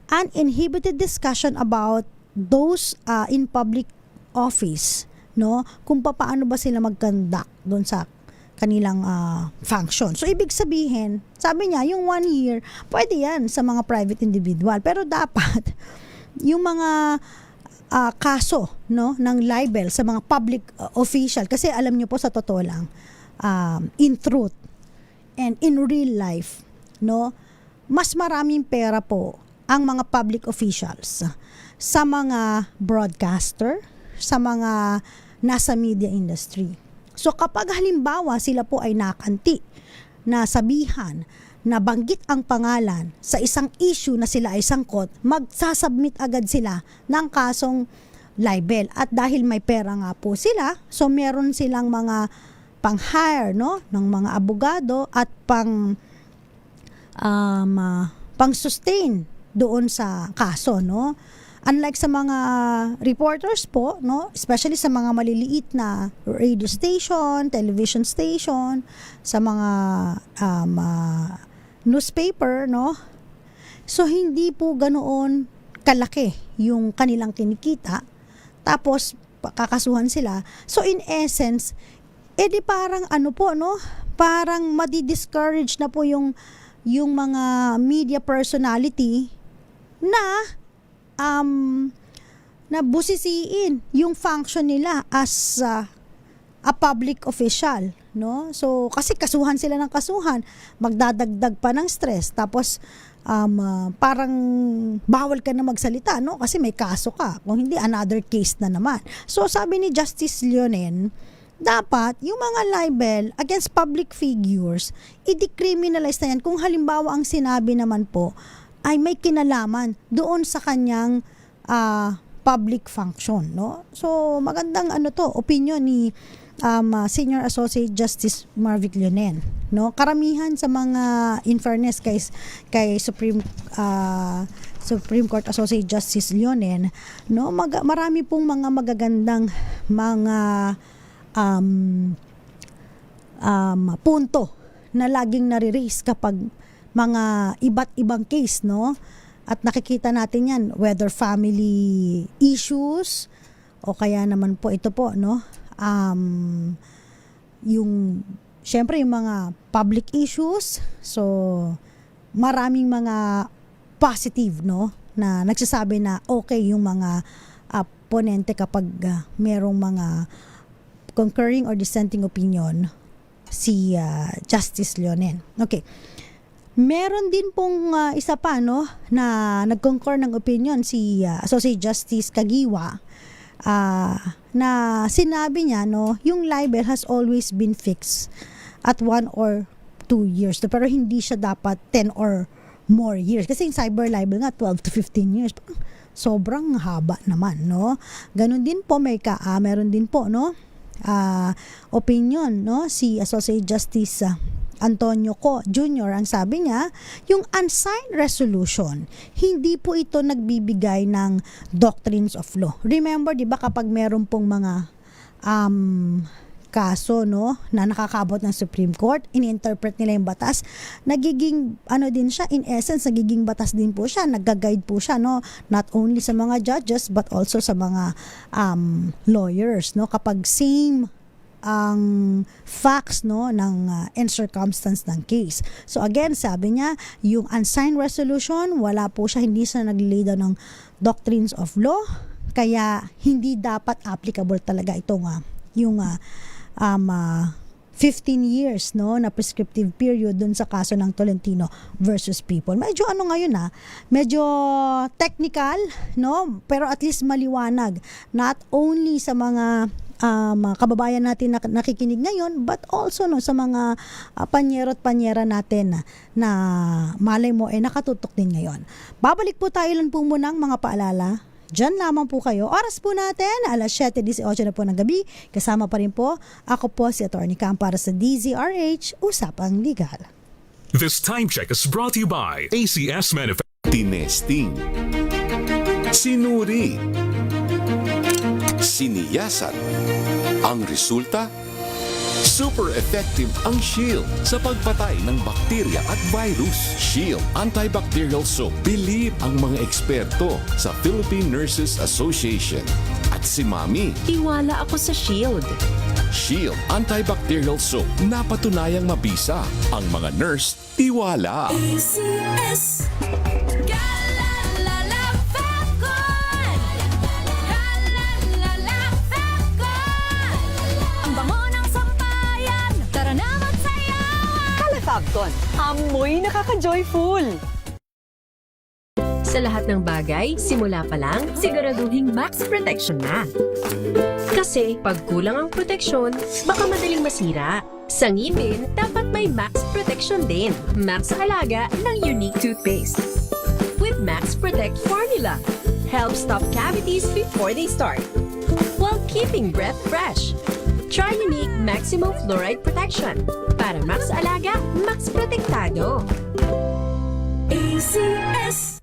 uninhibited discussion about those in public office, no, kung paano ba sila mag-conduct doon sa kanilang function. So, ibig sabihin, sabi niya, yung 1 year, pwede yan sa mga private individual. Pero dapat, yung mga kaso, no, ng libel sa mga public official, kasi alam niyo po sa totoo lang, in truth and in real life, no, mas maraming pera po ang mga public officials sa mga broadcaster, sa mga nasa media industry. So kapag halimbawa sila po ay nakanti, na sabihan, na banggit ang pangalan sa isang issue na sila ay sangkot, magsasubmit agad sila ng kasong libel. At dahil may pera nga po sila, so meron silang mga pang-hire, no, ng mga abogado at pang-sustain doon sa kaso, no. Unlike sa mga reporters po, no, especially sa mga maliliit na radio station, television station, sa mga newspaper, no. So hindi po ganoon kalaki yung kanilang kinikita. Tapos kakasuhan sila. So in essence, edi parang ano po, no, parang madi-discourage na po yung mga media personality na busisiin yung function nila as a public official, no? So kasi kasuhan sila ng kasuhan, magdadagdag pa ng stress, tapos parang bawal ka na magsalita, no? Kasi may kaso ka, kung hindi another case na naman. So sabi ni Justice Leonen, dapat yung mga libel against public figures i-decriminalize na yan kung halimbawa ang sinabi naman po ay may kinalaman doon sa kanyang public function, no? So magandang opinion ni Senior Associate Justice Marvic Leonen, no? Karamihan sa mga, in fairness kay Supreme Court Associate Justice Leonen, no, marami pong mga magagandang mga punto na laging nare-raise kapag mga iba't ibang case, no? At nakikita natin yan, whether family issues o kaya naman po ito po, no? Yung syempre yung mga public issues. So maraming mga positive, no, na nagsasabi na okay yung mga ponente kapag merong mga concurring or dissenting opinion si Justice Leonen. Okay. Meron din pong isa pa, no, na nag-concur ng opinion si Associate Justice Kagiwa, na sinabi niya, no, yung libel has always been fixed at 1 or 2 years. Pero hindi siya dapat 10 or more years. Kasi yung cyber libel nga 12 to 15 years. Sobrang haba naman, no. Ganun din po meron din po, no, opinion, no, si Associate Justice Antonio Co. Jr. Ang sabi niya, yung unsigned resolution, hindi po ito nagbibigay ng doctrines of law. Remember, di ba, kapag meron pong mga kaso, no, na nakakabot ng Supreme Court, ini-interpret nila yung batas, nagiging, din siya, in essence, nagiging batas din po siya, nag-guide po siya, no, not only sa mga judges, but also sa mga lawyers, no, kapag same ang facts, no, ng and circumstance ng case. So again, sabi niya, yung unsigned resolution, wala po siya, hindi siya nag-lay down ng doctrines of law, kaya hindi dapat applicable talaga itong yung 15 years, no, na prescriptive period dun sa kaso ng Tolentino versus People. Medyo ngayon medyo technical, no, pero at least maliwanag, not only sa mga kababayan natin na nakikinig ngayon, but also, no, sa mga panyero at panyera natin na malay mo nakatutok din ngayon. Babalik po tayo lang po muna ng mga paalala. Diyan lamang po kayo. Oras po natin, alas 7:18 na po ng gabi. Kasama pa rin po, ako po si Atty. Cam para sa DZRH, Usapang Legal. This time check is brought to you by ACS Manufacturing. tinesting, sinuri, siniyasan. Ang resulta? Super effective ang Shield sa pagpatay ng bakterya at virus. Shield Antibacterial Soap. Believe ang mga eksperto sa Philippine Nurses Association. At si Mami. Tiwala ako sa Shield. Shield Antibacterial Soap. Napatunayang mabisa. Ang mga nurse, tiwala. ACS. Calafabton, amoy nakaka-joyful. Sa lahat ng bagay, simula pa lang, siguraduhing max protection na. Kasi pag kulang ang proteksyon, baka madaling masira. Sa ngipin, dapat may max protection din. Max Alaga ng Unique Toothpaste. With Max Protect Formula, help stop cavities before they start, while keeping breath fresh. Try Unique Maximum Fluoride Protection. Para Max Alaga, Max Protektado. ACS.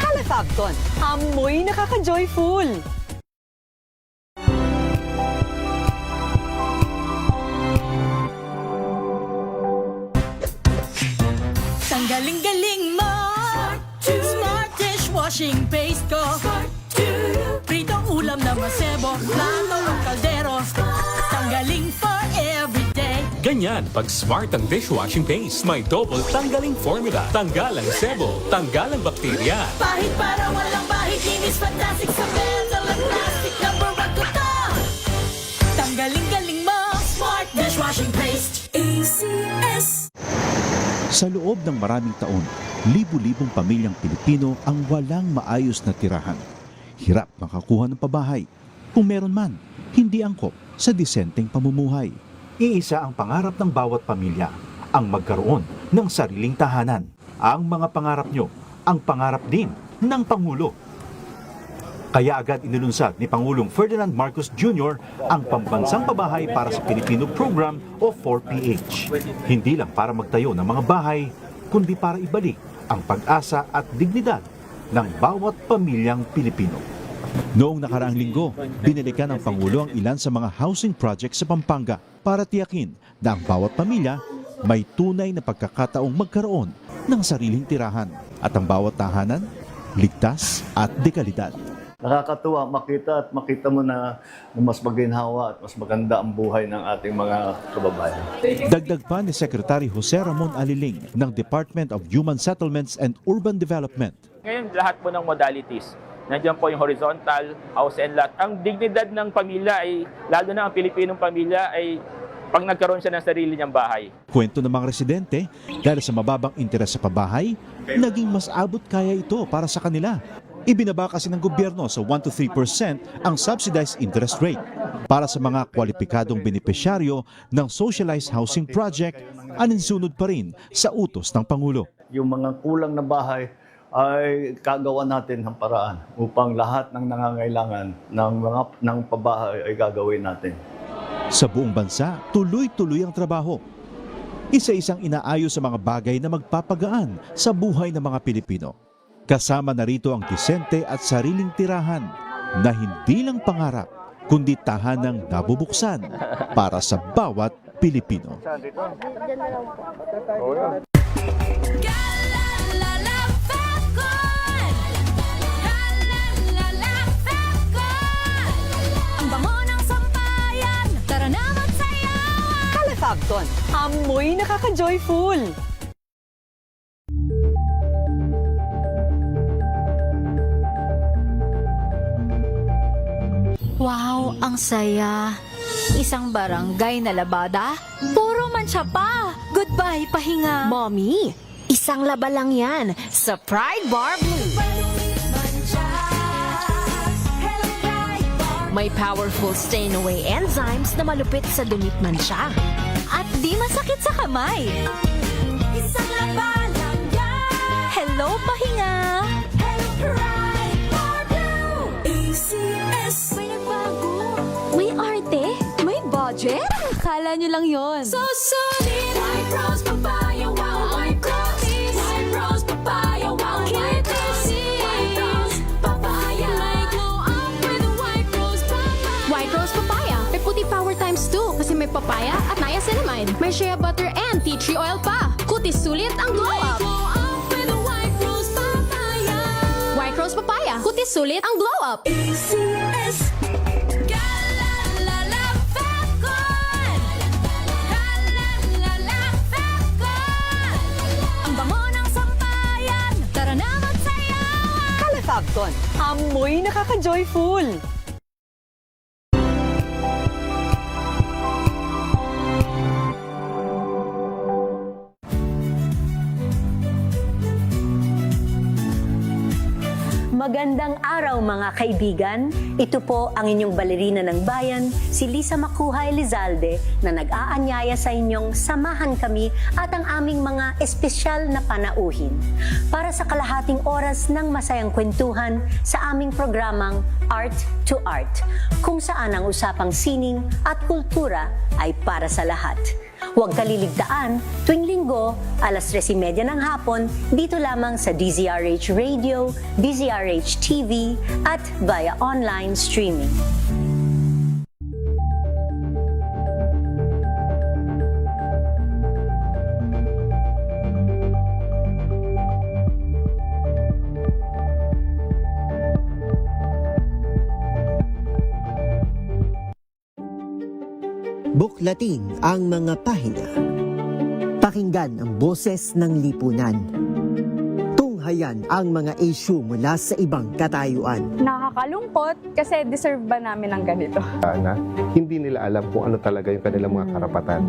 Calafabton, amoy nakaka-joyful. Galing-galing mo, Smart dishwashing paste ko. Pritong ulam na masebo, plato o kaldero. Tanggaling for everyday. Ganyan pag Smart ang dishwashing paste. May double tanggaling formula. Tanggal ang sebo, tanggal ang bakterya. Pahit para walang bahid, linis fantastic sa metal at plastic. Number 1 ko to. Tanggaling-galing mo, Smart dishwashing paste. ACS. Sa loob ng maraming taon, libu-libong pamilyang Pilipino ang walang maayos na tirahan. Hirap makakuha ng pabahay. Kung meron man, hindi angkop sa disenteng pamumuhay. Iisa ang pangarap ng bawat pamilya, ang magkaroon ng sariling tahanan. Ang mga pangarap nyo, ang pangarap din ng Pangulo. Kaya agad inilunsad ni Pangulong Ferdinand Marcos Jr. ang Pambansang Pabahay para sa Pilipino Program o 4PH. Hindi lang para magtayo ng mga bahay, kundi para ibalik ang pag-asa at dignidad ng bawat pamilyang Pilipino. Noong nakaraang linggo, binalikan ng Pangulo ang ilan sa mga housing projects sa Pampanga para tiyakin na ang bawat pamilya may tunay na pagkakataong magkaroon ng sariling tirahan at ang bawat tahanan ligtas at dekalidad. Nakakatuwa makita mo na mas maginhawa at mas maganda ang buhay ng ating mga kababayan. Dagdag pa ni Secretary Jose Ramon Aliling ng Department of Human Settlements and Urban Development. Ngayon lahat po ng modalities, nandiyan po yung horizontal, house and lot. Ang dignidad ng pamilya ay, lalo na ang Pilipinong pamilya ay pag nagkaroon siya ng sarili niyang bahay. Kwento ng mga residente, dahil sa mababang interes sa pabahay, naging mas abot kaya ito para sa kanila. Ibinaba kasi ng gobyerno sa 1 to 3% ang subsidized interest rate. Para sa mga kwalipikadong benepisyaryo ng Socialized Housing Project, aninsunod pa rin sa utos ng Pangulo. Yung mga kulang na bahay ay kagawa natin ng paraan upang lahat ng nangangailangan ng pabahay ay gagawin natin. Sa buong bansa, tuloy-tuloy ang trabaho. Isa-isang inaayos sa mga bagay na magpapagaan sa buhay ng mga Pilipino. Kasama na rito ang disente at sariling tirahan na hindi lang pangarap, kundi tahanang nabubuksan para sa bawat Pilipino. Ang bango ng sampayan, tara na magsayawan. Calafabton, amoy nakaka-joyful. Wow, ang saya. Isang barangay na labada, puro mancha pa. Goodbye, pahinga. Mommy, isang laba lang yan sa Pride Bar Blue. May powerful stain-away enzymes na malupit sa dumit mancha. At di masakit sa kamay. Isang laba lang yan. Hello, pahinga. Hello, Pride Bar Blue. ACS. Akala nyo lang yon. So solid, White Rose Papaya, wow, White Rose, White Rose Papaya, wow, White Rose, White Rose Papaya, may glow up with White Rose Papaya. White Rose Papaya. May puti power times 2 kasi may papaya at niacinamide. May shea butter and tea tree oil pa. Kutis sulit ang glow up. Glow up with White Rose Papaya. White Rose Papaya. Kutis sulit ang glow up. ACS. Galalala Fecon. Galalala Fecon. Ang bango ng sampayan. Tara na magsayawan. Calefacton, amoy nakaka-joyful. Magandang araw mga kaibigan. Ito po ang inyong balerina ng bayan, si Lisa Makuha Elizalde, na nag-aanyaya sa inyong samahan kami at ang aming mga espesyal na panauhin para sa kalahating oras ng masayang kwentuhan sa aming programang Art to Art, kung saan ang usapang sining at kultura ay para sa lahat. Huwag kaliligtaan, tuwing linggo, alas 3:30 ng hapon, dito lamang sa DZRH Radio, DZRH TV, at via online streaming. Buklatin ang mga pahina. Pakinggan ang boses ng lipunan. Tunghayan ang mga issue mula sa ibang katayuan. Nakakalungkot kasi deserve ba namin ng ganito? Na hindi nila alam kung ano talaga yung kanilang mga karapatan.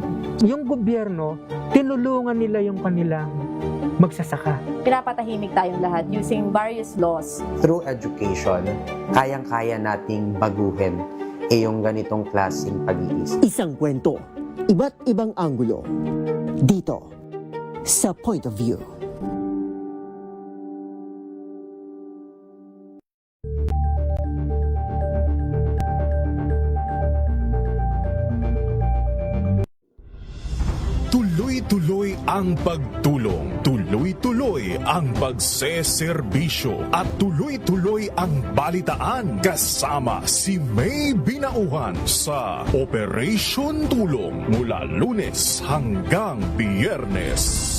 Yung gobyerno, tinulungan nila yung kanilang magsasaka. Pinapatahimik tayong lahat using various laws. Through education, kayang-kaya nating baguhin yung ganitong klaseng pag-iisip. Isang kwento, iba't ibang anggulo. Dito, sa Point of View. Tuloy-tuloy ang pagtulong, tuloy-tuloy ang pagseserbisyo at tuloy-tuloy ang balitaan kasama si May Binauhan sa Operation Tulong mula Lunes hanggang Biyernes.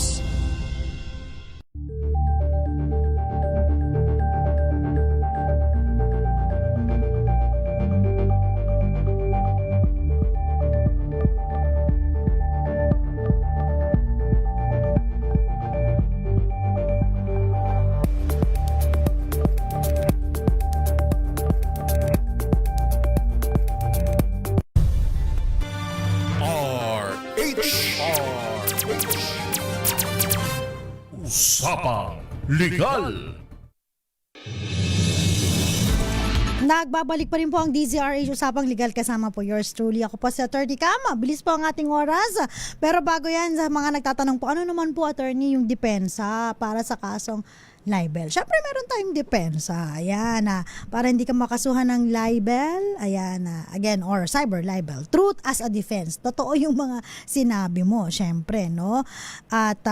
Usapang Legal. Nagbabalik pa rin po ang DZRH Usapang Legal, kasama po yours truly. Ako po si Attorney Cam. Bilis po ang ating oras. Pero bago yan, sa mga nagtatanong po, ano naman po, Attorney, yung depensa para sa kasong libel? Siyempre, meron tayong depensa. Ayan, para hindi ka makasuhan ng libel, ayan, again, or cyber libel. Truth as a defense. Totoo yung mga sinabi mo, siyempre, no? At,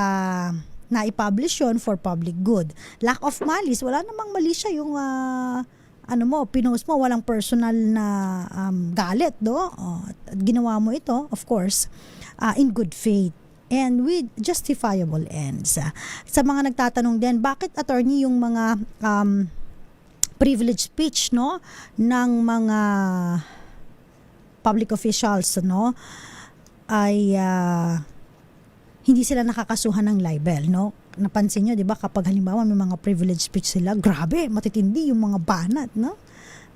na i-publish yun for public good. Lack of malice, wala namang mali siya yung pinost mo, walang personal na galit, no? Ginawa mo ito, of course, in good faith and with justifiable ends. Sa mga nagtatanong din, bakit, Attorney, yung mga privilege speech, no, ng mga public officials, no, ay hindi sila nakakasuhan ng libel, no? Napansin nyo, di ba, kapag halimbawa may mga privilege speech sila, grabe, matitindi yung mga banat, no?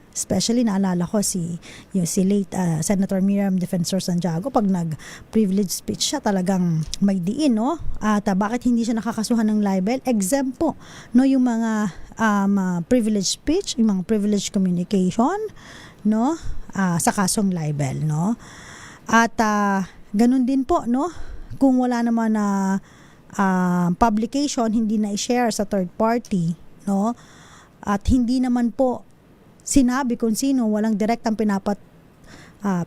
Especially, naalala ko si late Senator Miriam Defensor Santiago, pag nag-privilege speech siya, talagang may diin, no? At bakit hindi siya nakakasuhan ng libel? Exempt po, no, yung mga privilege speech, yung mga privilege communication, no? Sa kasong libel, no? At ganun din po, no? Kung wala naman na publication, hindi na i-share sa third party, no? At hindi naman po sinabi kung sino, walang direktang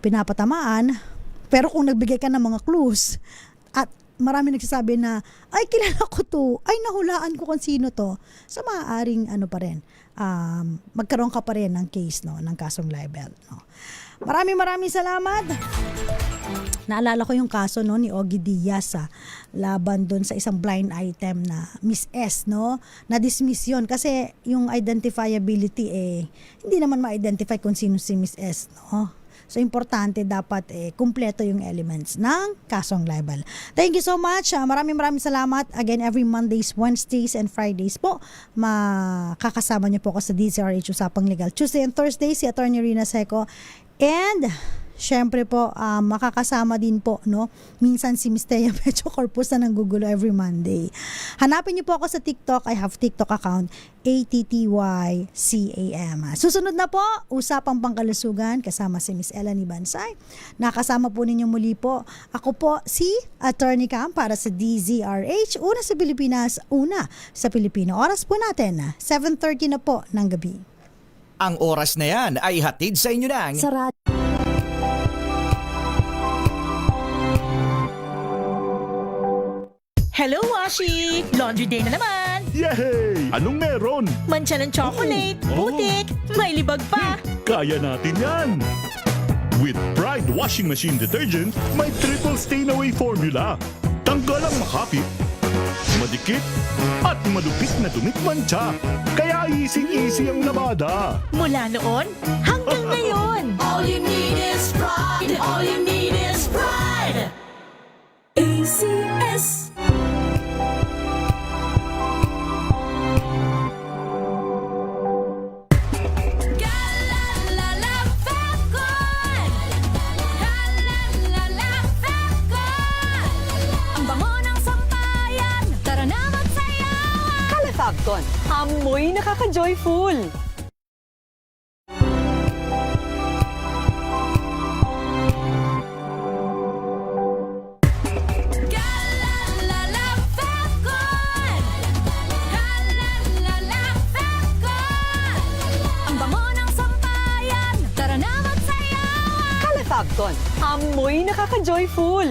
pinapatamaan, Pero kung nagbigay ka ng mga clues at marami nagsasabi na, ay kilala ko to, ay nahulaan ko kung sino to, so maaaring ano pa rin, magkaroon ka pa rin ng case, no, ng kasong libel. No. Maraming salamat. Naalala ko yung kaso, no, ni Ogie Diaz laban doon sa isang blind item na Miss S, no? Na-dismiss yun kasi yung identifiability hindi naman ma-identify kung sino si Miss S, no? So, importante dapat kumpleto yung elements ng kasong libel. Thank you so much. Maraming salamat. Again, every Mondays, Wednesdays, and Fridays po, makakasama niyo po ako sa DZRH Usapang Legal. Tuesday and Thursday, si Attorney Rina Seco. And syempre po, makakasama din po, no? Minsan si Miss Thea Pecho Corpus na nanggugulo every Monday. Hanapin niyo po ako sa TikTok. I have TikTok account, ATTYCAM. Susunod na po, Usapang Pangkalusugan kasama si Miss Elanie Bansay. Nakasama po ninyo muli po. Ako po si Attorney Cam para sa DZRH. Una sa Pilipinas, una sa Pilipino. Oras po natin, 7:30 na po ng gabi. Ang oras na yan ay hatid sa inyo ng Hello, Washi! Laundry day na naman! Yay! Anong meron? Mancha ng chocolate, putik, may libag pa! Kaya natin yan! With Pride Washing Machine Detergent, may triple stain-away formula. Tanggal ang makapit, madikit, at malupit na dumit mancha. Kaya easy-easy ang labada. Mula noon hanggang ngayon! All you need is pride. All you need is pride. ACS. Fabcon, amoy nakaka-joyful! Ang bango ng sampayan, tara na magsayawan! Fabcon, amoy nakaka-joyful!